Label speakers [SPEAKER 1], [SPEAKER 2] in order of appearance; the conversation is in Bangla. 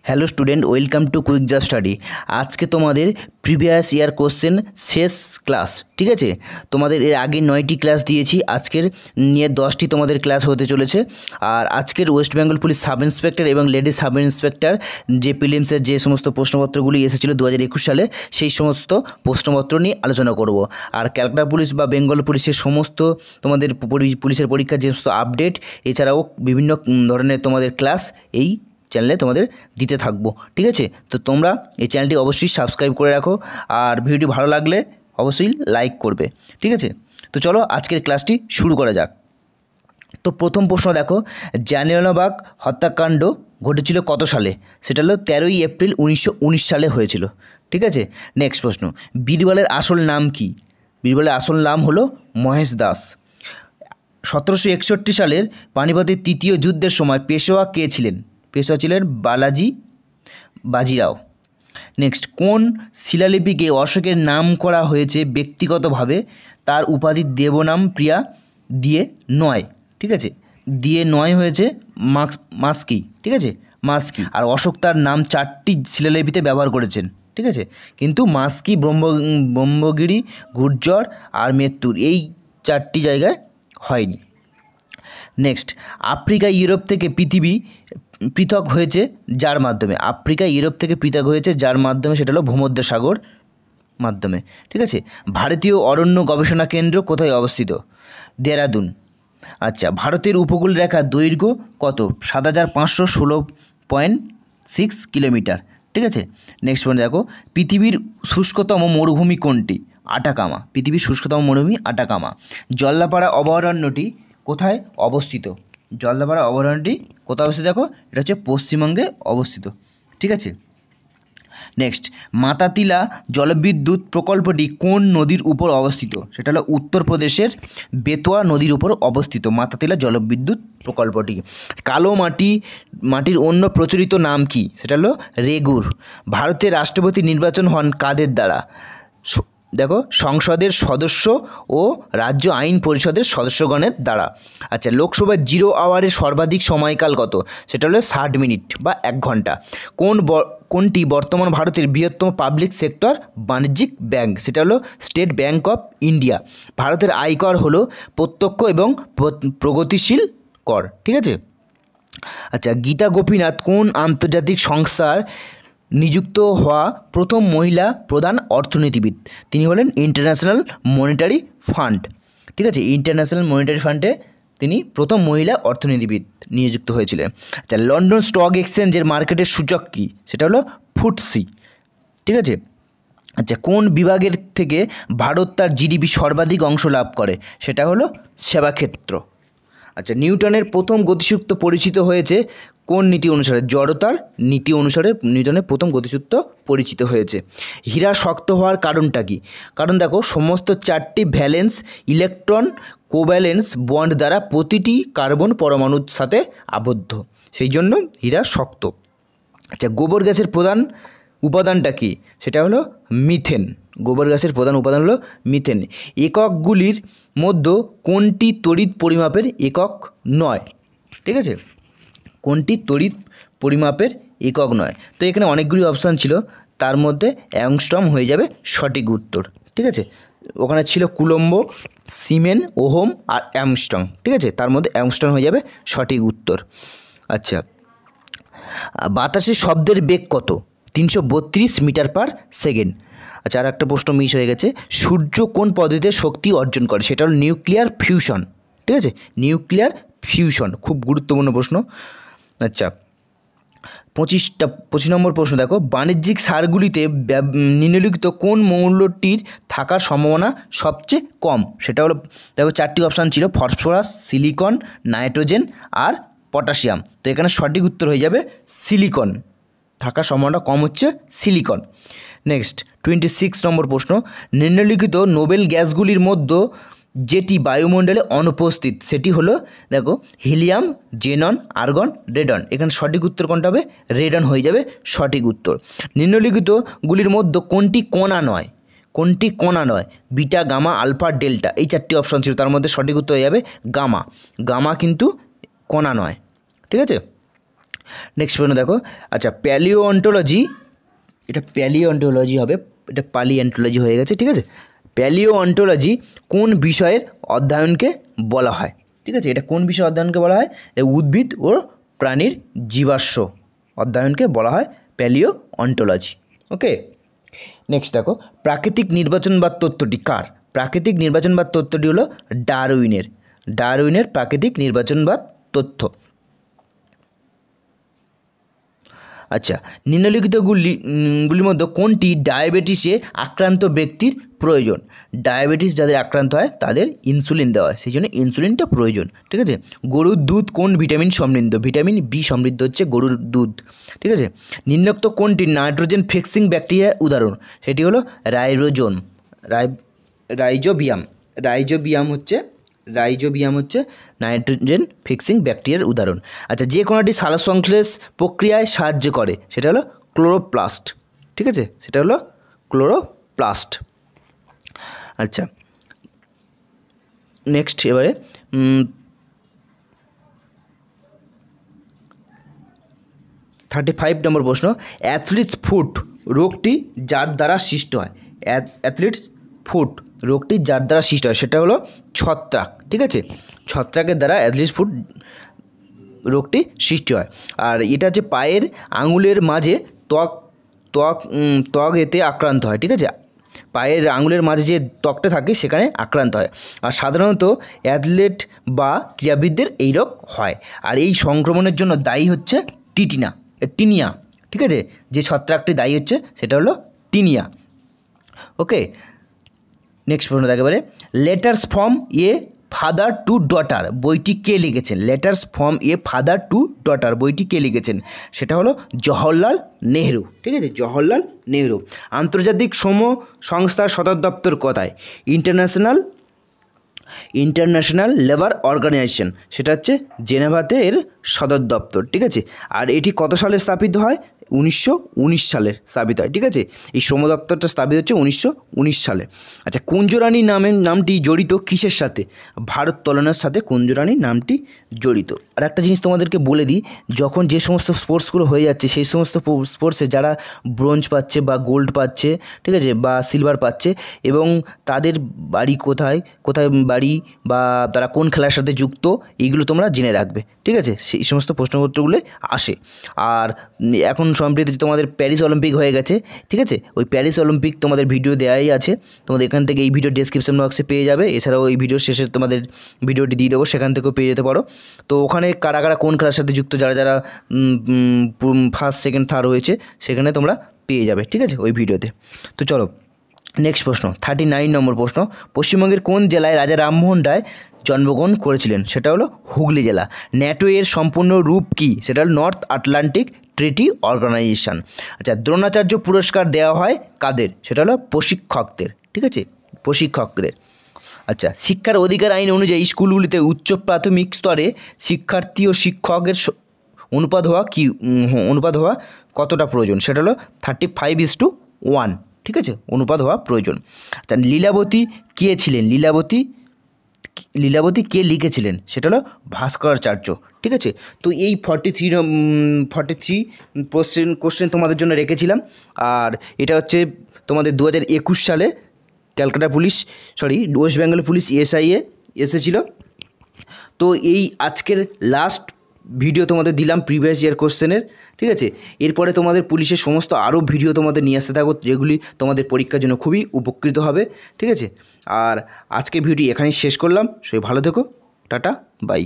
[SPEAKER 1] Hello student, welcome to quick just study. আজকে তোমাদের প্রিভিয়াস ইয়ার কোশ্চেন শেষ ক্লাস, ঠিক আছে। তোমাদের এর আগে 9টি ক্লাস দিয়েছি, আজকের নিয়ে 10টি তোমাদের ক্লাস হতে চলেছে। আর আজকের West Bengal police sub inspector এবং লেডি সাব ইন্সপেক্টর যে প্রিলিমসের যে সমস্ত প্রশ্নপত্রগুলি এসেছিলো 2021 সালে, সেই সমস্ত প্রশ্নপত্র নিয়ে আলোচনা করব। আর ক্যালকাটা পুলিশ বা বেঙ্গল পুলিশের সমস্ত তোমাদের পুলিশের পরীক্ষার যে সমস্ত আপডেট, এছাড়াও বিভিন্ন ধরনের তোমাদের ক্লাস এই চ্যানেলে তোমাদের দিতে থাকবো, ঠিক আছে। তো তোমরা এই চ্যানেলটি অবশ্যই সাবস্ক্রাইব করে রাখো, আর ভিডিওটি ভালো লাগলে অবশ্যই লাইক করবে, ঠিক আছে। তো চলো আজকের ক্লাসটি শুরু করা যাক। তো প্রথম প্রশ্ন দেখো, জালিয়ানওয়ালাবাগ হত্যাকাণ্ড ঘটেছিল কত সালে? সেটা হলো 13ই এপ্রিল 1919 সালে হয়েছিল, ঠিক আছে। নেক্সট প্রশ্ন, বীরবলের আসল নাম কি? বীরবলের আসল নাম হলো মহেশ দাস। 1761 সালের পানিপথের তৃতীয় যুদ্ধের সময় পেশোয়া কে ছিলেন? পেশোয়া ছিলেন বাজিরাও। নেক্সট, কোন শিলালিপিকে অশোকের নাম করা হয়েছে ব্যক্তিগতভাবে? তার উপাধি দেবনাম প্রিয়া দিয়ে নয়, ঠিক আছে। দিয়ে নয় হয়েছে মাস্কি, ঠিক আছে, মাস্কি। আর অশোক তার নাম 4টি শিলালিপিতে ব্যবহার করেছেন, ঠিক আছে। কিন্তু মাস্কি, ব্রহ্মগিরি, গুর্জর আর মেত্তুর এই 4টি জায়গায় হয়নি। নেক্সট, আফ্রিকা ইউরোপ থেকে পৃথিবী পৃথক হয়েছে যার মাধ্যমে? আফ্রিকা ইউরোপ থেকে পৃথক হয়েছে যার মাধ্যমে? সেটা হলো ভূমধ্যসাগর মাধ্যমে, ঠিক আছে। ভারতীয় অরণ্য গবেষণা কেন্দ্র কোথায় অবস্থিত? দেরাদুন। আচ্ছা, ভারতের উপকূল রেখার দৈর্ঘ্য কত? 7516.6 কিলোমিটার, ঠিক আছে। নেক্সট পয়েন্ট দেখো, পৃথিবীর শুষ্কতম মরুভূমি কোনটি? আটাকামা। পৃথিবীর শুষ্কতম মরুভূমি আটাকামা। জলদাপাড়া অভয়ারণ্যটি কোথায় অবস্থিত? জলদাপাড়া অভয়ারণ্যটি কোথায় অবস্থিত? দেখো, এটা হচ্ছে পশ্চিমবঙ্গে অবস্থিত, ঠিক আছে। নেক্সট, মাতাতিলা জলবিদ্যুৎ প্রকল্পটি কোন নদীর উপর অবস্থিত? সেটা হলো উত্তরপ্রদেশের বেতোয়া নদীর উপর অবস্থিত মাতাতিলা জলবিদ্যুৎ প্রকল্পটি। কালো মাটির অন্য প্রচলিত নাম কি? সেটা হলো রেগুর। ভারতের রাষ্ট্রপতি নির্বাচন হন কাদের দ্বারা? দেখো, সংসদের সদস্য ও রাজ্য আইন পরিষদের সদস্যগণের দ্বারা। আচ্ছা, লোকসভার 0 আওয়ারের সর্বাধিক সময়কাল কত? সেটা হলো 60 মিনিট বা 1 ঘন্টা। কোনটি বর্তমান ভারতের বৃহত্তম পাবলিক সেক্টর বাণিজ্যিক ব্যাংক? সেটা হলো স্টেট ব্যাংক অফ ইন্ডিয়া। ভারতের আয়কর হলো প্রত্যক্ষ এবং প্রগতিশীল কর, ঠিক আছে। আচ্ছা, গীতা গোপীনাথ কোন আন্তর্জাতিক সংস্থার নিযুক্ত হওয়া প্রথম মহিলা প্রধান অর্থনীতিবিদ? তিনি হলেন ইন্টারন্যাশনাল মনিটারি ফান্ড, ঠিক আছে। ইন্টারন্যাশনাল মনিটারি ফান্ডে তিনি প্রথম মহিলা অর্থনীতিবিদ নিযুক্ত হয়েছিলেন। আচ্ছা, লন্ডন স্টক এক্সচেঞ্জের মার্কেটের সূচক কী? সেটা হলো ফুটসি, ঠিক আছে। আচ্ছা, কোন বিভাগের থেকে ভারত তার জিডিপি সর্বাধিক অংশ লাভ করে? সেটা হলো সেবাক্ষেত্র। আচ্ছা, নিউটনের প্রথম গতিসূত্র পরিচিত হয়েছে কোন নীতি অনুসারে? জড়তার নীতি অনুসারে নিউটনের প্রথম গতিসূত্র পরিচিত হয়েছে। হীরা শক্ত হওয়ার কারণটা কি? কারণ দেখো, সমস্ত 4টি ভ্যালেন্স ইলেকট্রন কোভ্যালেন্স বন্ড দ্বারা প্রতিটি কার্বন পরমাণুর সাথে আবদ্ধ, সেই জন্য হীরা শক্ত। আচ্ছা, গোবর গ্যাসের প্রধান উপাদানটা কি? সেটা হলো মিথেন। গোবর গ্যাসের প্রধান উপাদান হলো মিথেন। এককগুলির মধ্যে কোনটি তড়িৎ পরিমাপের একক নয়? ঠিক আছে, কোনটি তড়িৎ পরিমাপের একক নয়? তো এখানে অনেকগুলি অপশান ছিল, তার মধ্যে অ্যাংস্ট্রম হয়ে যাবে সঠিক উত্তর, ঠিক আছে। ওখানে ছিল কুলম্ব, সিমেন, ওহম আর অ্যাংস্ট্রম, ঠিক আছে। তার মধ্যে অ্যাংস্ট্রম হয়ে যাবে সঠিক উত্তর। আচ্ছা, বাতাসের শব্দের বেগ কত? 332 মিটার পার সেকেন্ড। আচ্ছা, আর একটা প্রশ্ন মিস হয়ে গেছে, সূর্য কোন পদ্ধতিতে শক্তি অর্জন করে? সেটা হলো নিউক্লিয়ার ফিউশন, ঠিক আছে। নিউক্লিয়ার ফিউশন খুব গুরুত্বপূর্ণ প্রশ্ন। আচ্ছা, 25 নম্বর প্রশ্ন দেখো, বাণিজ্যিক সারগুলিতে নিম্নলিখিত কোন মৌলটির থাকার সম্ভাবনা সবচেয়ে কম? সেটা হলো, দেখো 4টি অপশান ছিল, ফসফরাস, সিলিকন, নাইট্রোজেন আর পটাশিয়াম। তো এখানে সঠিক উত্তর হয়ে যাবে সিলিকন। থাকার সম্ভাবনা কম হচ্ছে সিলিকন। নেক্সট, 26 নম্বর প্রশ্ন, নিম্নলিখিত নোবেল গ্যাসগুলির মধ্যে যেটি বায়ুমণ্ডলে অনুপস্থিত সেটি হলো, দেখো, হিলিয়াম, জেনন, আর্গন, রেডন। এখানে সঠিক উত্তর কোনটা হবে? রেডন হয়ে যাবে সঠিক উত্তর। নিম্নলিখিতগুলির মধ্যে কোনটি কণা নয়? কোনটি কণা নয়? বিটা, গামা, আলফা, ডেল্টা, এই 4টি অপশান ছিল, তার মধ্যে সঠিক উত্তর হয়ে যাবে গামা। গামা কিন্তু কণা নয়, ঠিক আছে। নেক্সট প্রশ্ন দেখো, আচ্ছা প্যালিওঅন্টোলজি, এটা প্যালিওঅন্টোলজি হবে, এটা পালিওঅন্টোলজি হয়ে গেছে, ঠিক আছে। প্যালিওঅন্টোলজি কোন বিষয়ের অধ্যয়নকে বলা হয়, ঠিক আছে, এটা কোন বিষয়ের অধ্যয়নকে বলা হয়, উদ্ভিদ ও প্রাণীর জীবাশ্ম অধ্যয়নকে বলা হয় প্যালিওঅন্টোলজি। ওকে, নেক্সট দেখো, প্রাকৃতিক নির্বাচনবাদ তত্ত্বটি কার? প্রাকৃতিক নির্বাচনবাদ তত্ত্বটি হলো ডারউইনের প্রাকৃতিক নির্বাচনবাদ তত্ত্ব। আচ্ছা, নিম্নলিখিতগুলির মধ্যে কোনটি ডায়াবেটিসে আক্রান্ত ব্যক্তির প্রয়োজন? ডায়াবেটিস যাদের আক্রান্ত হয় তাদের ইনসুলিন দেওয়া হয়, সেই জন্য ইনসুলিনটা প্রয়োজন, ঠিক আছে। গরুর দুধ কোন ভিটামিন সমৃদ্ধ? ভিটামিন বি সমৃদ্ধ হচ্ছে গরুর দুধ, ঠিক আছে। নিম্নোক্ত কোনটি নাইট্রোজেন ফিক্সিং ব্যাকটেরিয়ার উদাহরণ? সেটি হলো রাইজোবিয়াম হচ্ছে নাইট্রোজেন ফিক্সিং ব্যাকটেরিয়ার উদাহরণ। আচ্ছা, যে কোনোটি সালোকসংশ্লেষ প্রক্রিয়ায় সাহায্য করে, সেটা হলো ক্লোরোপ্লাস্ট, ঠিক আছে, সেটা হলো ক্লোরোপ্লাস্ট। আচ্ছা, নেক্সট এবারে 35 নম্বর প্রশ্ন, অ্যাথলিটস ফুট রোগটি যার দ্বারা সৃষ্ট হয়? অ্যাথলিটস ফুট রোগটি যার দ্বারা সৃষ্টি হয় সেটা হলো ছত্রাক, ঠিক আছে। ছত্রাকের দ্বারা অ্যাথলিটস ফুট রোগটি সৃষ্টি হয়। আর এটা হচ্ছে পায়ের আঙুলের মাঝে ত্বক এতে আক্রান্ত হয়, ঠিক আছে। পায়ের আঙুলের মাঝে যে ত্বকটা থাকে সেখানে আক্রান্ত হয়। আর সাধারণত অ্যাথলেট বা ক্রীড়াবিদদের এই রোগ হয়। আর এই সংক্রমণের জন্য দায়ী হচ্ছে টিনিয়া, ঠিক আছে। যে ছত্রাকটি দায়ী হচ্ছে সেটা হলো টিনিয়া। ওকে, নেক্সট প্রশ্ন একেবারে, letters from a father to daughter বইটি কে লিখেছেন? Letters from a father to daughter বইটি কে লিখেছেন? সেটা হলো জওহরলাল নেহরু, ঠিক আছে, জওহরলাল নেহরু। আন্তর্জাতিক শ্রম সংস্থার সদর দপ্তর কোথায়? ইন্টারন্যাশনাল লেবার অর্গানাইজেশন, সেটা হচ্ছে জেনেভাতে এর সদর দপ্তর, ঠিক আছে। আর এটি কত সালে স্থাপিত হয়? 1919 সালে স্থাপিত হয়, ঠিক আছে। এই শ্রম দপ্তরটা স্থাপিত হচ্ছে 1919 সালে। আচ্ছা, কুঞ্জরানী নামটি জড়িত কিসের সাথে? ভারোত্তোলনের সাথে কুঞ্জরানী নামটি জড়িত। আর একটা জিনিস তোমাদেরকে বলে দিই, যখন যে সমস্ত স্পোর্টসগুলো হয়ে যাচ্ছে সেই সমস্ত স্পোর্টসে যারা ব্রোঞ্জ পাচ্ছে বা গোল্ড পাচ্ছে, ঠিক আছে, বা সিলভার পাচ্ছে, এবং তাদের বাড়ি কোথায় বাড়ি বা তারা কোন খেলার সাথে যুক্ত, এইগুলো তোমরা জেনে রাখবে, ঠিক আছে। সেই সমস্ত প্রশ্নপত্রগুলো আসে। আর এখন সম্প্রতি তোমাদের প্যারিস অলিম্পিক হয়ে গেছে, ঠিক আছে। ওই প্যারিস অলিম্পিক তোমাদের ভিডিও দেওয়াই আছে, তোমাদের এখান থেকে এই ভিডিও ডেসক্রিপশন বক্সে পেয়ে যাবে। এছাড়াও এই ভিডিওর শেষে তোমাদের ভিডিওটি দিয়ে দেবো, সেখান থেকেও পেয়ে যেতে পারো। তো ওখানে কারা কোন খেলার সাথে যুক্ত, যারা ফার্স্ট সেকেন্ড থার্ড হয়েছে, সেখানে তোমরা পেয়ে যাবে, ঠিক আছে, ওই ভিডিওতে। তো চলো নেক্সট প্রশ্ন, 39 নম্বর প্রশ্ন, পশ্চিমবঙ্গের কোন জেলায় রাজা রামমোহন রায় জন্মগ্রহণ করেছিলেন? সেটা হলো হুগলি জেলা। ন্যাটো এর সম্পূর্ণ রূপ কী? সেটা হলো নর্থ আটলান্টিক ট্রিটি অর্গানাইজেশন। আচ্ছা, দ্রোণাচার্য পুরস্কার দেওয়া হয় কাদের? সেটা হলো প্রশিক্ষকদের, ঠিক আছে, প্রশিক্ষকদের। আচ্ছা, শিক্ষার অধিকার আইন অনুযায়ী স্কুলগুলিতে উচ্চ প্রাথমিক স্তরে শিক্ষার্থী ও শিক্ষকের অনুপাত হওয়া কতটা প্রয়োজন? সেটা হলো 35:1, ঠিক আছে, অনুপাত হওয়া প্রয়োজন। আচ্ছা, লীলাবতী কে ছিলেন? লীলাবতী কে লিখেছিলেন? সেটা হলো ভাস্করাচার্য, ঠিক আছে। তো এই 43 কোশ্চেন তোমাদের জন্য রেখেছিলাম। আর এটা হচ্ছে তোমাদের 2021 সালে ওয়েস্ট বেঙ্গল পুলিশ এসআইএ এসেছিলো। তো এই আজকের লাস্ট ভিডিও তোমাদের দিলাম প্রিভিয়াস ইয়ার কোশ্চেনের, ঠিক আছে। এরপরে তোমাদের পুলিশের সমস্ত আরও ভিডিও তোমাদের নিয়ে আসতে থাকো, যেগুলি তোমাদের পরীক্ষার জন্য খুবই উপকৃত হবে, ঠিক আছে। আর আজকের ভিডিও এখানেই শেষ করলাম। সবাই ভালো থেকো, টাটা, বাই।